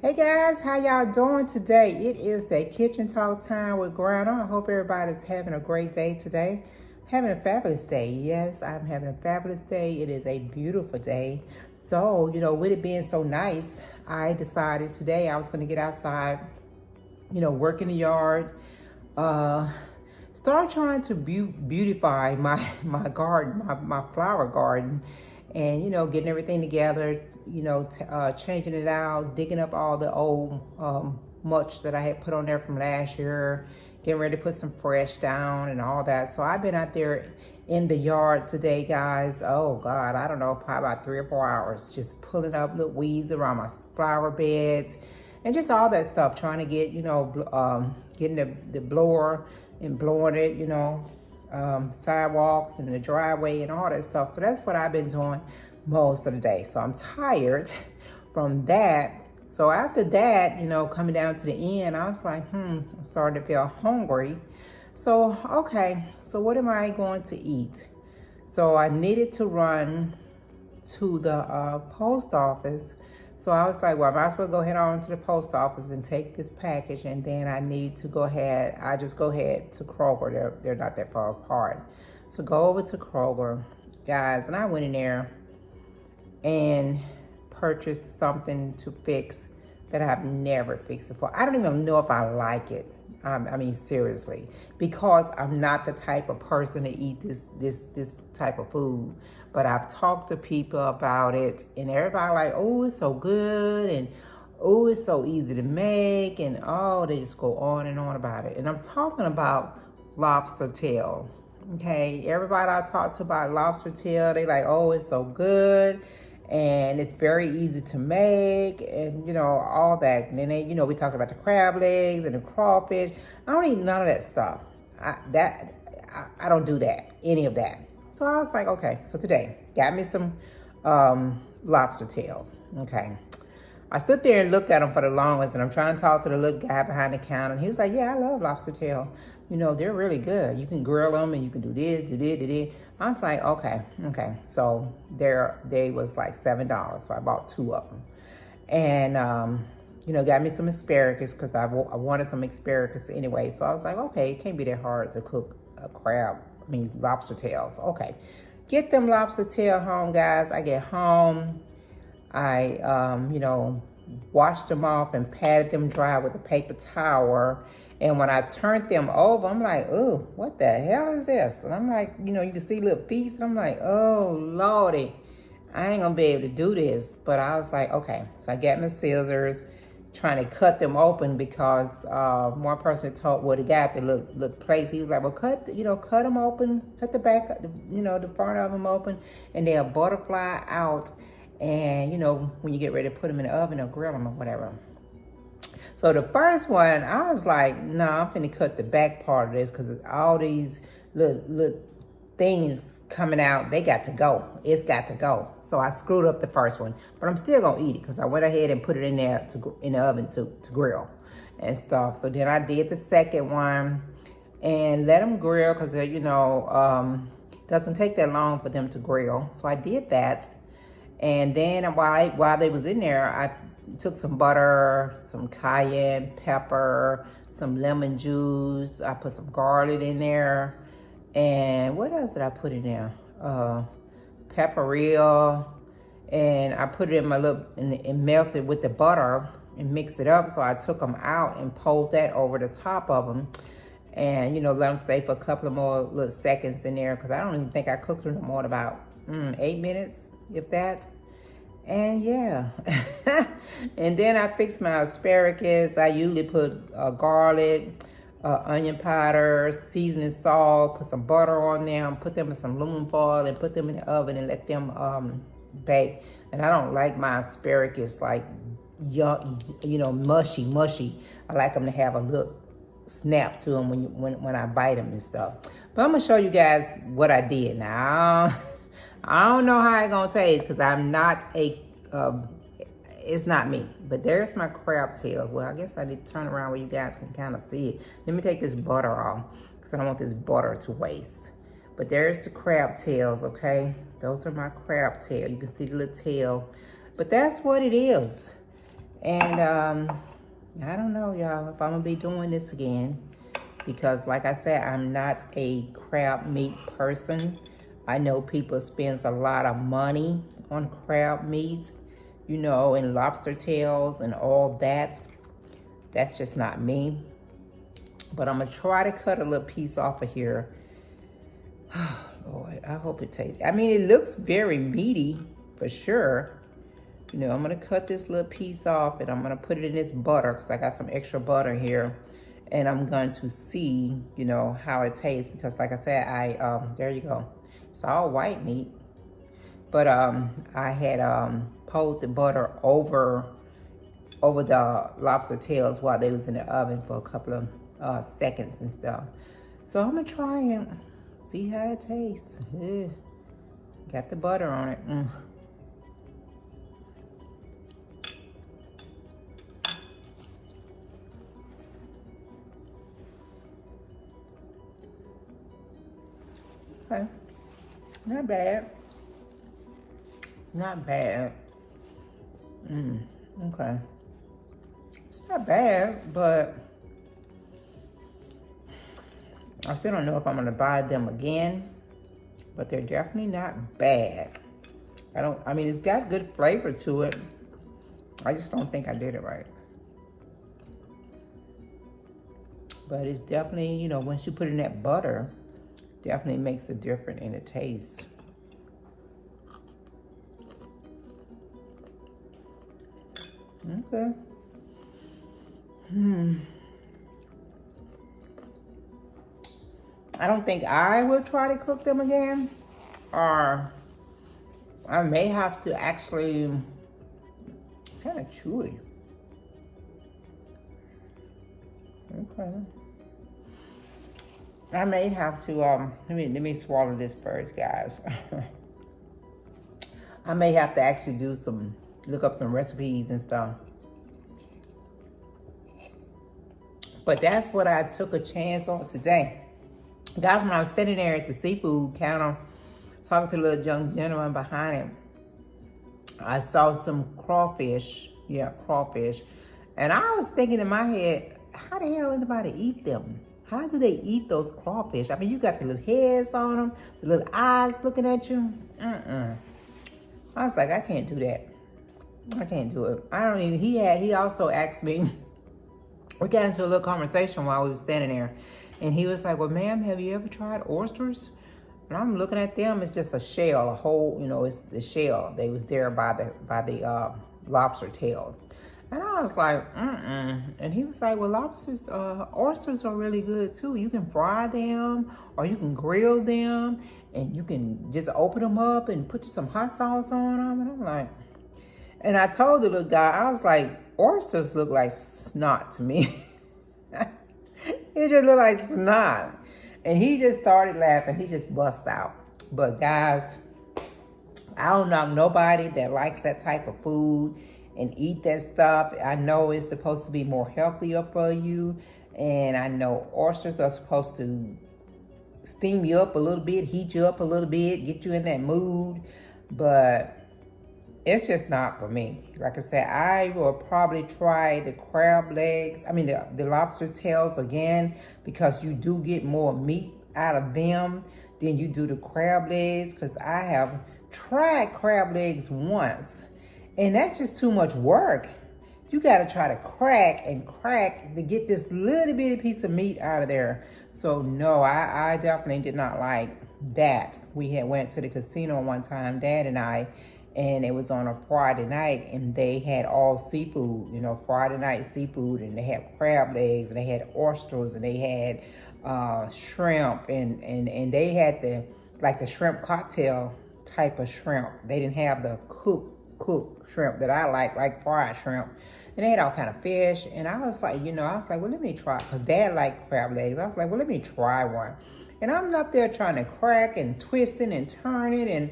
Hey guys, how y'all doing today? It is the kitchen talk time with Granna. I hope everybody's having a great day today. Having a fabulous day. Yes, I'm having a fabulous day. It is a beautiful day. So, with it being so nice, I decided today I was going to get outside, work in the yard, start trying to beautify my garden, my flower garden, and getting everything together, changing it out, digging up all the old mulch that I had put on there from last year, getting ready to put some fresh down and all that. So I've been out there in the yard today, guys. Oh God, I don't know, probably about 3 or 4 hours, just pulling up little weeds around my flower beds and just all that stuff, trying to get, getting the blower and blowing it, sidewalks and the driveway and all that stuff. So that's what I've been doing most of the day. So I'm tired from that. So after that, coming down to the end, I was like, I'm starting to feel hungry. So, okay, so what am I going to eat? So I needed to run to the post office. So I was like, well, I might as well go ahead on to the post office and take this package, and then I need to I just go ahead to Kroger. They're not that far apart. So go over to Kroger, guys, and I went in there and purchased something to fix that I've never fixed before. I don't even know if I like it. I mean, seriously, because I'm not the type of person to eat this type of food. But I've talked to people about it, and everybody like, oh, it's so good, and oh, it's so easy to make, and oh, they just go on and on about it. And I'm talking about lobster tails. Okay, everybody I talk to about lobster tail, they like, oh, it's so good, and it's very easy to make, and all that. And then they, we talk about the crab legs and the crawfish. I don't eat none of that stuff. I don't do that, any of that. So I was like, okay, so today, got me some lobster tails, okay. I stood there and looked at them for the longest, and I'm trying to talk to the little guy behind the counter, and he was like, yeah, I love lobster tail. They're really good. You can grill them, and you can do this, do this, do this. I was like, okay. So they was like $7, so I bought 2 of them. And, got me some asparagus, because I wanted some asparagus anyway. So I was like, okay, it can't be that hard to cook a lobster tails. Okay, get them lobster tail home, guys. I get home, I washed them off and patted them dry with a paper towel. And when I turned them over, I'm like, oh, what the hell is this? And I'm like, you can see little pieces. And I'm like, oh Lordy, I ain't gonna be able to do this. But I was like, okay. So I got my scissors, trying to cut them open, because one person told, well, the guy at the little place, he was like, well, cut them open, cut the back, the front of them open, and they'll butterfly out. And when you get ready to put them in the oven or grill them or whatever. So the first one, I was like, no, I'm finna cut the back part of this, because all these little things coming out, they got to go. It's got to go. So I screwed up the first one, but I'm still gonna eat it, because I went ahead and put it in there in the oven to grill and stuff. So then I did the second one and let them grill, because doesn't take that long for them to grill. So I did that, and then while they was in there, I took some butter, some cayenne pepper, some lemon juice. I put some garlic in there. And what else did I put in there? Paprika. And I put it in my and melted with the butter and mixed it up. So I took them out and poured that over the top of them. And, let them stay for a couple of more little seconds in there, because I don't even think I cooked them more than about 8 minutes, if that. And yeah, and then I fixed my asparagus. I usually put garlic, onion powder, seasoning salt, put some butter on them, put them in some aluminum foil, and put them in the oven and let them bake. And I don't like my asparagus like mushy. I like them to have a little snap to them when I bite them and stuff. But I'm gonna show you guys what I did now. I don't know how it's gonna taste, because I'm not it's not me. But there's my crab tails. Well, I guess I need to turn around where you guys can kind of see it. Let me take this butter off, because I don't want this butter to waste. But there's the crab tails, okay? Those are my crab tails. You can see the little tails. But that's what it is. And I don't know, y'all, if I'm gonna be doing this again, because like I said, I'm not a crab meat person. I know people spends a lot of money on crab meat, you know, and lobster tails and all that. That's just not me. But I'm gonna try to cut a little piece off of here. Lord, I hope it tastes. I mean, it looks very meaty for sure. You know, I'm gonna cut this little piece off and I'm gonna put it in this butter because I got some extra butter here. And I'm going to see, you know, how it tastes because like I said, there you go. It's all white meat. But I had poured the butter over the lobster tails while they was in the oven for a couple of seconds and stuff. So I'm gonna try it, see how it tastes. Ugh. Got the butter on it. Okay, not bad. Not bad. Okay. It's not bad, but I still don't know if I'm gonna buy them again, but they're definitely not bad. I mean, it's got good flavor to it. I just don't think I did it right. But it's definitely, you know, once you put in that butter, definitely makes a difference in the taste. Okay. I don't think I will try to cook them again, or I may have to actually kind of chewy. Okay. I may have to let me swallow this first, guys. I may have to actually look up some recipes and stuff. But that's what I took a chance on today. Guys, when I was standing there at the seafood counter, talking to the little young gentleman behind him, I saw some crawfish. Yeah, crawfish. And I was thinking in my head, how the hell anybody eat them? How do they eat those crawfish? I mean, you got the little heads on them, the little eyes looking at you. I was like, I can't do that. I can't do it. I don't even, he also asked me, we got into a little conversation while we were standing there. And he was like, well, ma'am, have you ever tried oysters? And I'm looking at them, it's just a shell, a whole, you know, it's the shell. They was there by the lobster tails. And I was like, And he was like, well, oysters are really good too. You can fry them or you can grill them and you can just open them up and put some hot sauce on them. And I'm like, and I told the little guy, I was like, oysters look like snot to me. It just looked like snot. And he just started laughing. He just bust out. But guys, I don't know nobody that likes that type of food and eat that stuff. I know it's supposed to be more healthier for you. And I know oysters are supposed to steam you up a little bit, heat you up a little bit, get you in that mood. But it's just not for me. Like I said, I will probably try the crab legs, the lobster tails again, because you do get more meat out of them than you do the crab legs, because I have tried crab legs once, and that's just too much work. You gotta try to crack to get this little bitty piece of meat out of there. So no, I definitely did not like that. We had went to the casino one time, Dad and I, and it was on a Friday night, and they had all seafood, you know, Friday night seafood, and they had crab legs, and they had oysters, and they had shrimp, and they had the shrimp cocktail type of shrimp. They didn't have the cooked shrimp that I like fried shrimp. And they had all kind of fish, and I was like, well, let me try, because Dad liked crab legs. I was like, well, let me try one. And I'm up there trying to crack and twisting and turning, and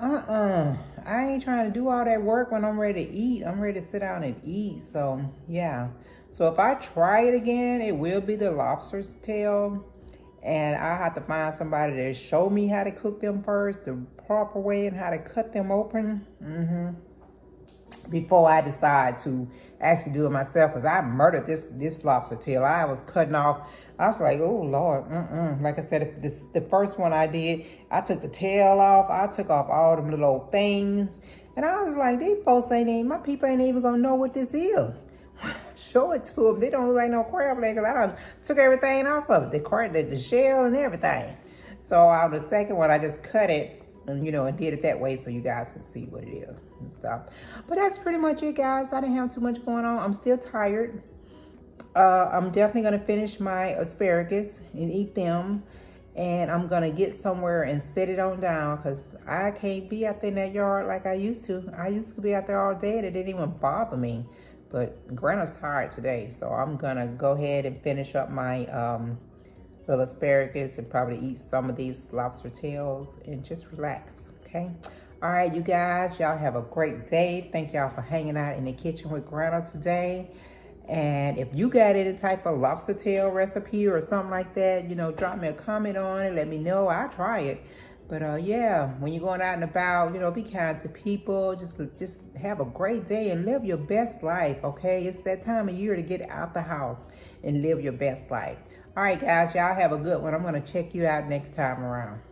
I ain't trying to do all that work when I'm ready to eat. I'm ready to sit down and eat. So yeah. So if I try it again, it will be the lobster's tail. And I have to find somebody to show me how to cook them first, the proper way, and how to cut them open. Before I decide to actually do it myself because I murdered this lobster tail. I was cutting off. I was like, oh Lord, Like I said, the first one I did, I took the tail off. I took off all them little old things. And I was like, these folks my people ain't even gonna know what this is. Show it to them. They don't look like no crab legs. I done took everything off of it. The shell and everything. So on the second one, I just cut it and, and did it that way so you guys can see what it is and stuff. But that's pretty much it, guys. I didn't have too much going on. I'm still tired. I'm definitely going to finish my asparagus and eat them. And I'm going to get somewhere and sit it on down because I can't be out there in that yard like I used to. I used to be out there all day and it didn't even bother me. But Granna's tired today, so I'm gonna go ahead and finish up my little asparagus and probably eat some of these lobster tails and just relax, okay? All right, you guys, y'all have a great day. Thank y'all for hanging out in the kitchen with Granna today. And if you got any type of lobster tail recipe or something like that, drop me a comment on it. Let me know. I'll try it. But yeah, when you're going out and about, be kind to people. Just have a great day and live your best life, okay? It's that time of year to get out the house and live your best life. All right, guys, y'all have a good one. I'm going to check you out next time around.